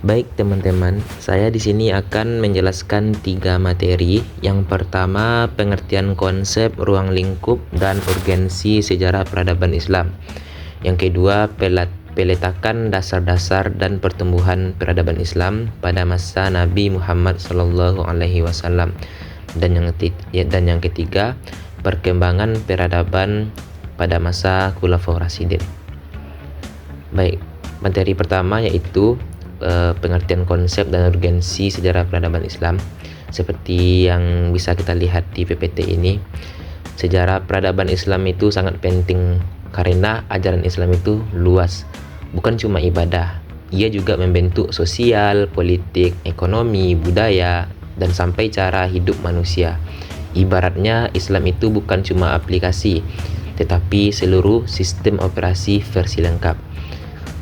Baik teman-teman, saya di sini akan menjelaskan 3 materi. Yang pertama, pengertian konsep ruang lingkup dan urgensi sejarah peradaban Islam. Yang kedua, peletakan dasar-dasar dan pertumbuhan peradaban Islam pada masa Nabi Muhammad SAW. Dan yang ketiga, perkembangan peradaban pada masa Khulafaur Rasyidin. Baik, materi pertama yaitu pengertian konsep dan urgensi sejarah peradaban Islam. Seperti yang bisa kita lihat di PPT ini, sejarah peradaban Islam itu sangat penting karena ajaran Islam itu luas, bukan cuma ibadah. Ia juga membentuk sosial, politik, ekonomi, budaya, dan sampai cara hidup manusia. Ibaratnya Islam itu bukan cuma aplikasi, tetapi seluruh sistem operasi versi lengkap.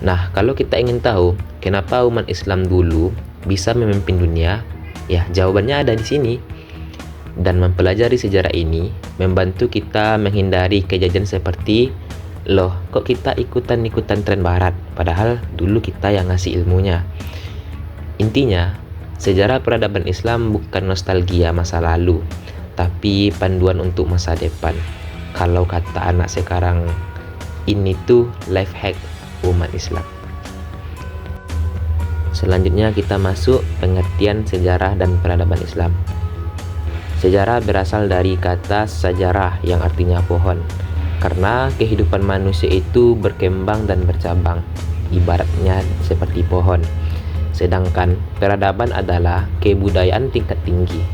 Nah, kalau kita ingin tahu kenapa umat Islam dulu bisa memimpin dunia, ya jawabannya ada di sini. Dan mempelajari sejarah ini membantu kita menghindari kejadian seperti, loh kok kita ikutan-ikutan tren barat, padahal dulu kita yang ngasih ilmunya. Intinya, sejarah peradaban Islam bukan nostalgia masa lalu, tapi panduan untuk masa depan. Kalau kata anak sekarang, ini tuh life hack umat Islam. Selanjutnya kita masuk pengertian sejarah dan peradaban Islam. Sejarah berasal dari kata sajarah yang artinya pohon, karena kehidupan manusia itu berkembang dan bercabang, ibaratnya seperti pohon. Sedangkan peradaban adalah kebudayaan tingkat tinggi.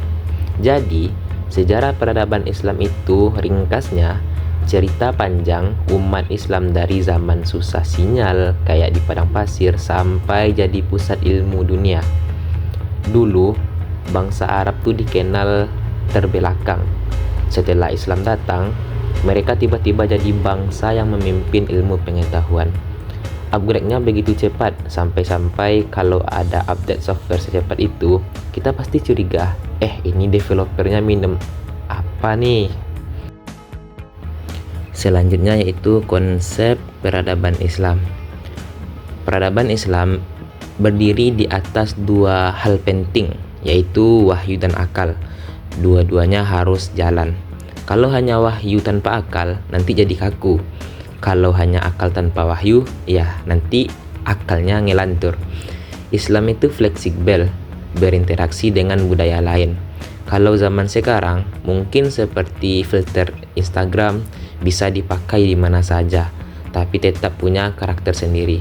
Jadi, sejarah peradaban Islam itu ringkasnya cerita panjang umat Islam dari zaman susah sinyal kayak di padang pasir sampai jadi pusat ilmu dunia. Dulu bangsa Arab tuh dikenal terbelakang. Setelah Islam datang, mereka tiba-tiba jadi bangsa yang memimpin ilmu pengetahuan. Upgrade-nya begitu cepat, sampai-sampai kalau ada update software secepat itu, kita pasti curiga, ini developernya minum apa nih? Selanjutnya yaitu konsep peradaban Islam. Peradaban Islam berdiri di atas 2 hal penting, yaitu wahyu dan akal. Dua-duanya harus jalan. Kalau hanya wahyu tanpa akal, nanti jadi kaku. Kalau hanya akal tanpa wahyu, ya nanti akalnya ngelantur. Islam itu fleksibel, berinteraksi dengan budaya lain. Kalau zaman sekarang, mungkin seperti filter Instagram, bisa dipakai di mana saja, tapi tetap punya karakter sendiri.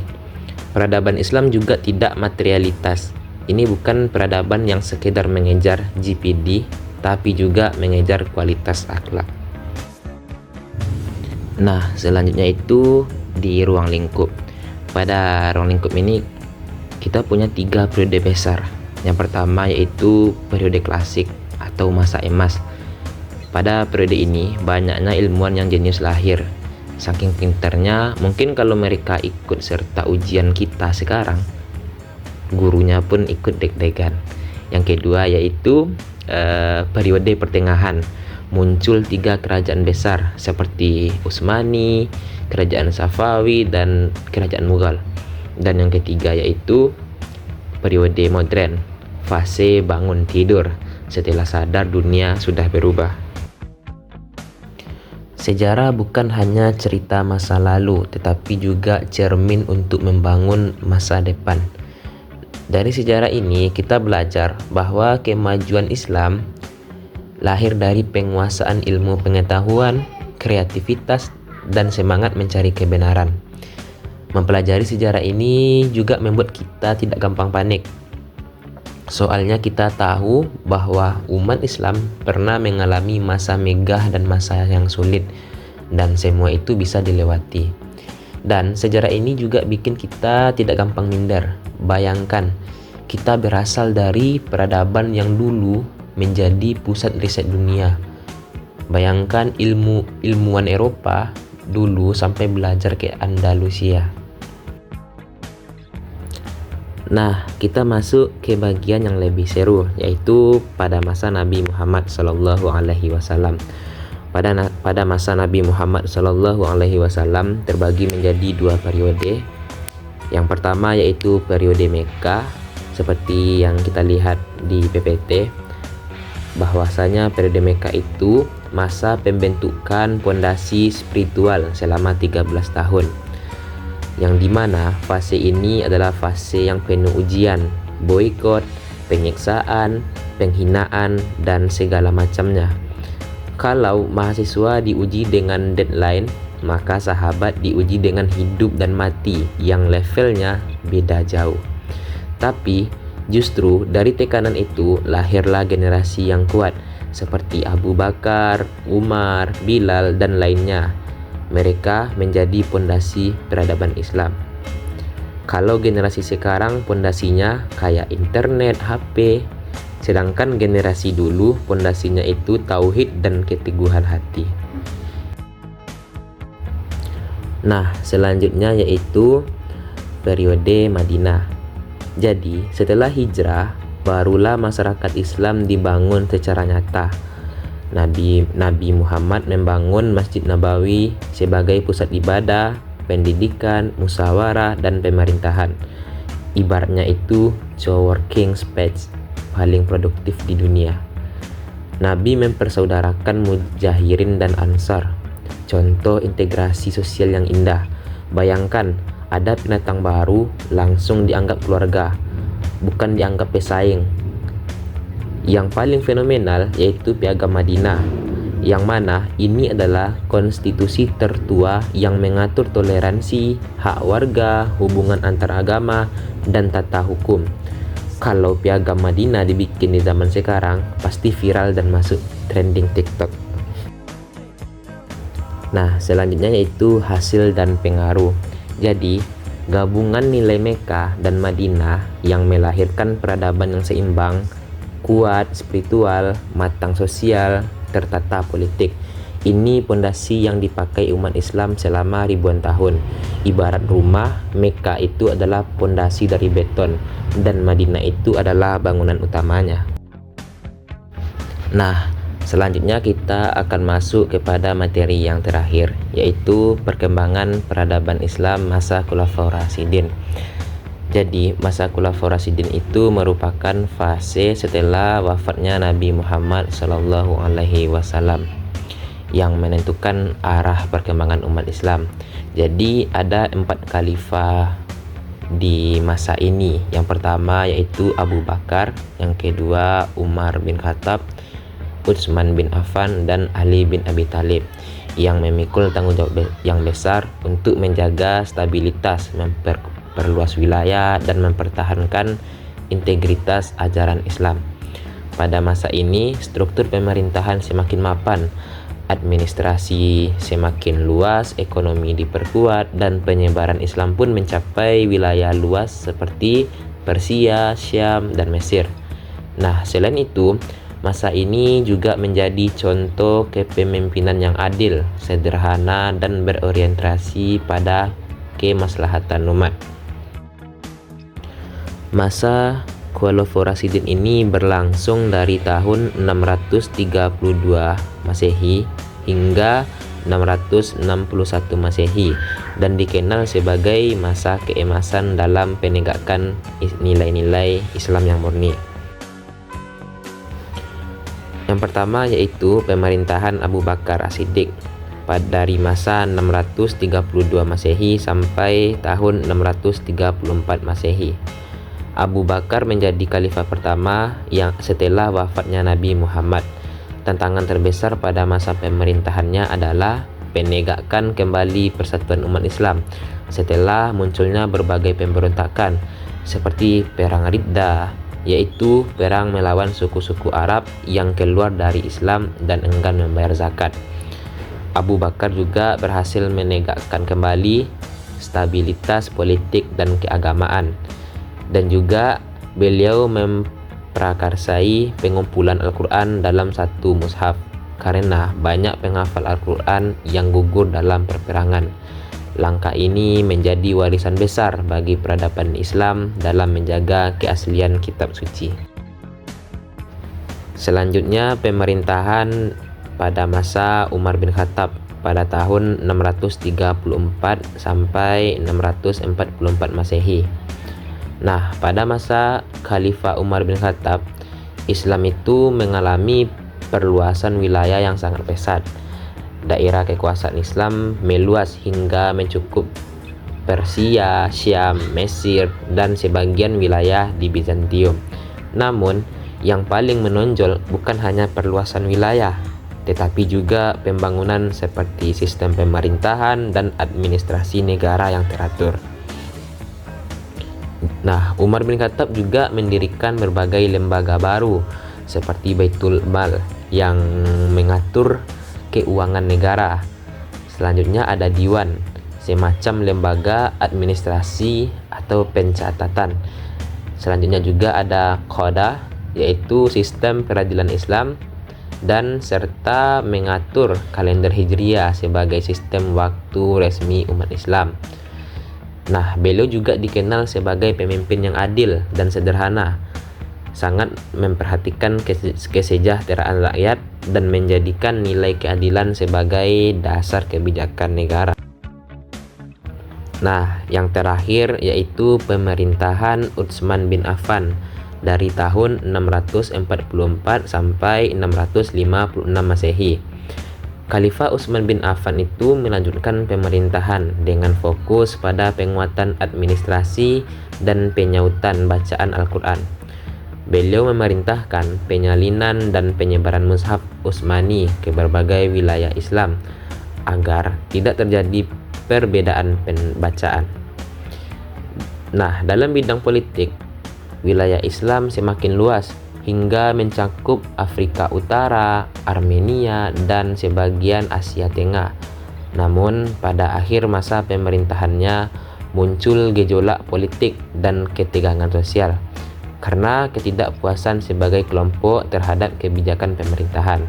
Peradaban Islam juga tidak materialitas. Ini bukan peradaban yang sekedar mengejar GPD, tapi juga mengejar kualitas akhlak. Nah, selanjutnya itu di ruang lingkup. Pada ruang lingkup ini, kita punya 3 periode besar. Yang pertama yaitu periode klasik atau masa emas. Pada periode ini, banyaknya ilmuwan yang jenius lahir. Saking pintarnya, mungkin kalau mereka ikut serta ujian kita sekarang, gurunya pun ikut deg-degan. Yang kedua yaitu periode pertengahan. Muncul 3 kerajaan besar seperti Utsmani, kerajaan Safawi, dan kerajaan Mughal. Dan yang ketiga yaitu periode modern, fase bangun tidur setelah sadar dunia sudah berubah. Sejarah bukan hanya cerita masa lalu, tetapi juga cermin untuk membangun masa depan. Dari sejarah ini kita belajar bahwa kemajuan Islam lahir dari penguasaan ilmu pengetahuan, kreativitas, dan semangat mencari kebenaran. Mempelajari sejarah ini juga membuat kita tidak gampang panik. Soalnya kita tahu bahwa umat Islam pernah mengalami masa megah dan masa yang sulit, dan semua itu bisa dilewati. Dan sejarah ini juga bikin kita tidak gampang minder. Bayangkan, kita berasal dari peradaban yang dulu menjadi pusat riset dunia. Bayangkan ilmuwan Eropa dulu sampai belajar ke Andalusia. Nah, kita masuk ke bagian yang lebih seru, yaitu pada masa Nabi Muhammad SAW. Pada masa Nabi Muhammad SAW terbagi menjadi 2 periode. Yang pertama yaitu periode Mekkah seperti yang kita lihat di PPT, bahwasanya periode Mekah itu masa pembentukan pondasi spiritual selama 13 tahun, yang dimana fase ini adalah fase yang penuh ujian, boikot, penyiksaan, penghinaan, dan segala macamnya. Kalau mahasiswa diuji dengan deadline, maka sahabat diuji dengan hidup dan mati yang levelnya beda jauh. Tapi justru dari tekanan itu lahirlah generasi yang kuat seperti Abu Bakar, Umar, Bilal, dan lainnya. Mereka menjadi pondasi peradaban Islam. Kalau generasi sekarang pondasinya kayak internet, HP, sedangkan generasi dulu pondasinya itu tauhid dan keteguhan hati. Nah, selanjutnya yaitu periode Madinah. Jadi, setelah hijrah, barulah masyarakat Islam dibangun secara nyata. Nabi Muhammad membangun Masjid Nabawi sebagai pusat ibadah, pendidikan, musyawarah, dan pemerintahan. Ibaratnya itu co-working space paling produktif di dunia. Nabi mempersaudarakan mujahirin dan ansar. Contoh integrasi sosial yang indah. Bayangkan, ada pendatang baru langsung dianggap keluarga, bukan dianggap pesaing. Yang paling fenomenal yaitu Piagam Madinah, yang mana ini adalah konstitusi tertua yang mengatur toleransi, hak warga, hubungan antar agama, dan tata hukum. Kalau Piagam Madinah dibikin di zaman sekarang, pasti viral dan masuk trending TikTok. Nah, selanjutnya yaitu hasil dan pengaruh. Jadi, gabungan nilai Mekah dan Madinah yang melahirkan peradaban yang seimbang, kuat spiritual, matang sosial, tertata politik. Ini pondasi yang dipakai umat Islam selama ribuan tahun. Ibarat rumah, Mekah itu adalah pondasi dari beton dan Madinah itu adalah bangunan utamanya. Nah, selanjutnya kita akan masuk kepada materi yang terakhir, yaitu perkembangan peradaban Islam masa Khulafaur Rasyidin. Jadi, masa Khulafaur Rasyidin itu merupakan fase setelah wafatnya Nabi Muhammad SAW yang menentukan arah perkembangan umat Islam. Jadi, ada 4 khalifah di masa ini. Yang pertama yaitu Abu Bakar, yang kedua Umar bin Khattab, Utsman bin Affan, dan Ali bin Abi Thalib, yang memikul tanggung jawab yang besar untuk menjaga stabilitas, memperluas wilayah, dan mempertahankan integritas ajaran Islam. Pada masa ini, struktur pemerintahan semakin mapan, administrasi semakin luas, ekonomi diperkuat, dan penyebaran Islam pun mencapai wilayah luas seperti Persia, Syam, dan Mesir. Nah, selain itu, masa ini juga menjadi contoh kepemimpinan yang adil, sederhana, dan berorientasi pada kemaslahatan umat. Masa Khulafaur Rasyidin ini berlangsung dari tahun 632 Masehi hingga 661 Masehi dan dikenal sebagai masa keemasan dalam penegakan nilai-nilai Islam yang murni. Yang pertama yaitu pemerintahan Abu Bakar As-Siddiq dari masa 632 Masehi sampai tahun 634 Masehi. Abu Bakar menjadi khalifah pertama yang setelah wafatnya Nabi Muhammad. Tantangan terbesar pada masa pemerintahannya adalah penegakkan kembali persatuan umat Islam setelah munculnya berbagai pemberontakan seperti Perang Riddah, yaitu perang melawan suku-suku Arab yang keluar dari Islam dan enggan membayar zakat. Abu Bakar juga berhasil menegakkan kembali stabilitas politik dan keagamaan, dan juga beliau memprakarsai pengumpulan Al-Quran dalam satu mushaf karena banyak penghafal Al-Quran yang gugur dalam perperangan. Langkah ini menjadi warisan besar bagi peradaban Islam dalam menjaga keaslian kitab suci. Selanjutnya, pemerintahan pada masa Umar bin Khattab pada tahun 634 sampai 644 Masehi. Nah, pada masa Khalifah Umar bin Khattab, Islam itu mengalami perluasan wilayah yang sangat pesat. Daerah kekuasaan Islam meluas hingga mencakup Persia, Syam, Mesir, dan sebagian wilayah di Bizantium. Namun, yang paling menonjol bukan hanya perluasan wilayah, tetapi juga pembangunan seperti sistem pemerintahan dan administrasi negara yang teratur. Nah, Umar bin Khattab juga mendirikan berbagai lembaga baru seperti Baitul Mal yang mengatur keuangan negara. Selanjutnya ada Diwan, semacam lembaga administrasi atau pencatatan. Selanjutnya juga ada Qada, yaitu sistem peradilan Islam, dan serta mengatur kalender Hijriah sebagai sistem waktu resmi umat Islam. Nah, beliau juga dikenal sebagai pemimpin yang adil dan sederhana, sangat memperhatikan kesejahteraan rakyat dan menjadikan nilai keadilan sebagai dasar kebijakan negara. Nah, yang terakhir yaitu pemerintahan Utsman bin Affan dari tahun 644 sampai 656 Masehi. Khalifah Utsman bin Affan itu melanjutkan pemerintahan dengan fokus pada penguatan administrasi dan penyautan bacaan Al-Quran. Beliau memerintahkan penyalinan dan penyebaran mushaf Utsmani ke berbagai wilayah Islam agar tidak terjadi perbedaan pembacaan. Nah, dalam bidang politik, wilayah Islam semakin luas hingga mencakup Afrika Utara, Armenia, dan sebagian Asia Tengah. Namun, pada akhir masa pemerintahannya muncul gejolak politik dan ketegangan sosial karena ketidakpuasan sebagai kelompok terhadap kebijakan pemerintahan.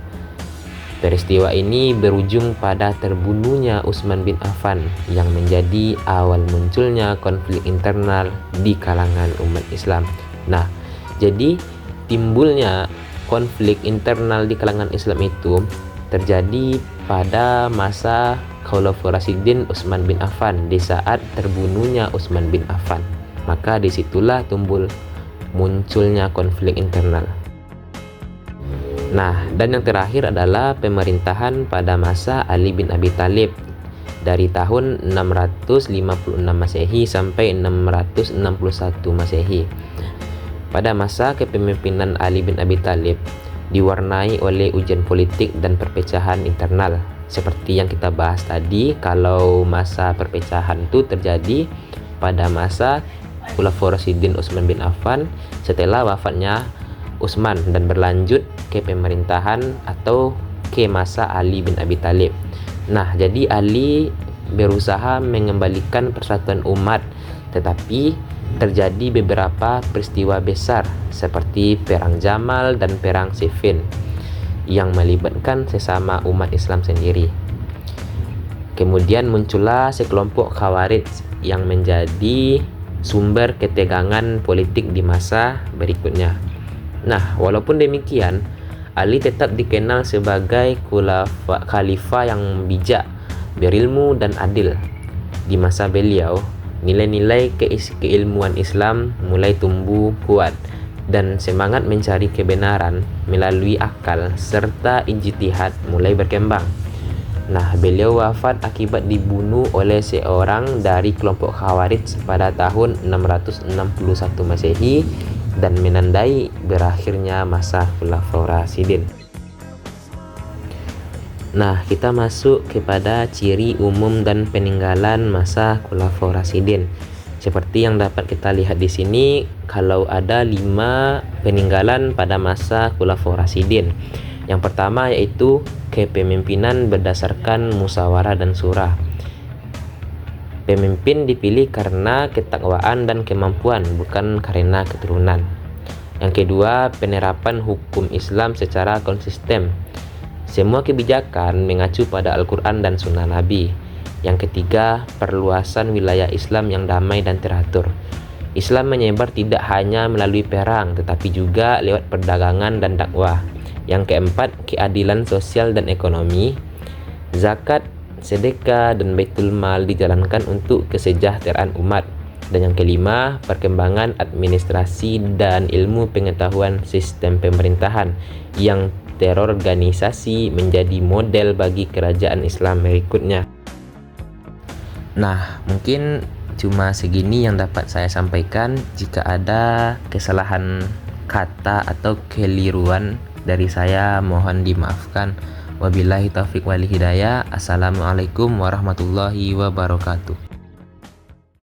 Peristiwa ini berujung pada terbunuhnya Utsman bin Affan yang menjadi awal munculnya konflik internal di kalangan umat Islam. Nah, jadi timbulnya konflik internal di kalangan Islam itu terjadi pada masa Khalifah Rasyidin Utsman bin Affan di saat terbunuhnya Utsman bin Affan. Maka disitulah munculnya konflik internal. Nah, dan yang terakhir adalah pemerintahan pada masa Ali bin Abi Thalib dari tahun 656 Masehi sampai 661 Masehi. Pada masa kepemimpinan Ali bin Abi Thalib diwarnai oleh ujian politik dan perpecahan internal. Seperti yang kita bahas tadi, kalau masa perpecahan itu terjadi pada masa Khulafaur Rasyidin Utsman bin Affan setelah wafatnya Utsman dan berlanjut ke pemerintahan atau ke masa Ali bin Abi Thalib. Nah, jadi Ali berusaha mengembalikan persatuan umat, tetapi terjadi beberapa peristiwa besar seperti Perang Jamal dan Perang Siffin yang melibatkan sesama umat Islam sendiri. Kemudian muncullah sekelompok Khawarij yang menjadi sumber ketegangan politik di masa berikutnya. Nah, walaupun demikian, Ali tetap dikenal sebagai khalifah yang bijak, berilmu dan adil. Di masa beliau, nilai-nilai keilmuan Islam mulai tumbuh kuat dan semangat mencari kebenaran melalui akal serta ijtihad mulai berkembang. Nah, beliau wafat akibat dibunuh oleh seorang dari kelompok Khawarij pada tahun 661 Masehi dan menandai berakhirnya masa Khulafaur Rasyidin. Nah, kita masuk kepada ciri umum dan peninggalan masa Khulafaur Rasyidin. Seperti yang dapat kita lihat di sini, kalau ada 5 peninggalan pada masa Khulafaur Rasyidin. Yang pertama yaitu kepemimpinan berdasarkan musyawarah dan surah. Pemimpin dipilih karena ketakwaan dan kemampuan, bukan karena keturunan. Yang kedua, penerapan hukum Islam secara konsisten. Semua kebijakan mengacu pada Al-Quran dan Sunnah Nabi. Yang ketiga, perluasan wilayah Islam yang damai dan teratur. Islam menyebar tidak hanya melalui perang, tetapi juga lewat perdagangan dan dakwah. Yang keempat, keadilan sosial dan ekonomi. Zakat, sedekah, dan baitul mal dijalankan untuk kesejahteraan umat. Dan yang kelima, perkembangan administrasi dan ilmu pengetahuan sistem pemerintahan yang terorganisasi menjadi model bagi kerajaan Islam berikutnya. Nah, mungkin cuma segini yang dapat saya sampaikan. Jika ada kesalahan kata atau keliruan dari saya, mohon dimaafkan. Wabillahi taufiq wal hidayah. Assalamualaikum warahmatullahi wabarakatuh.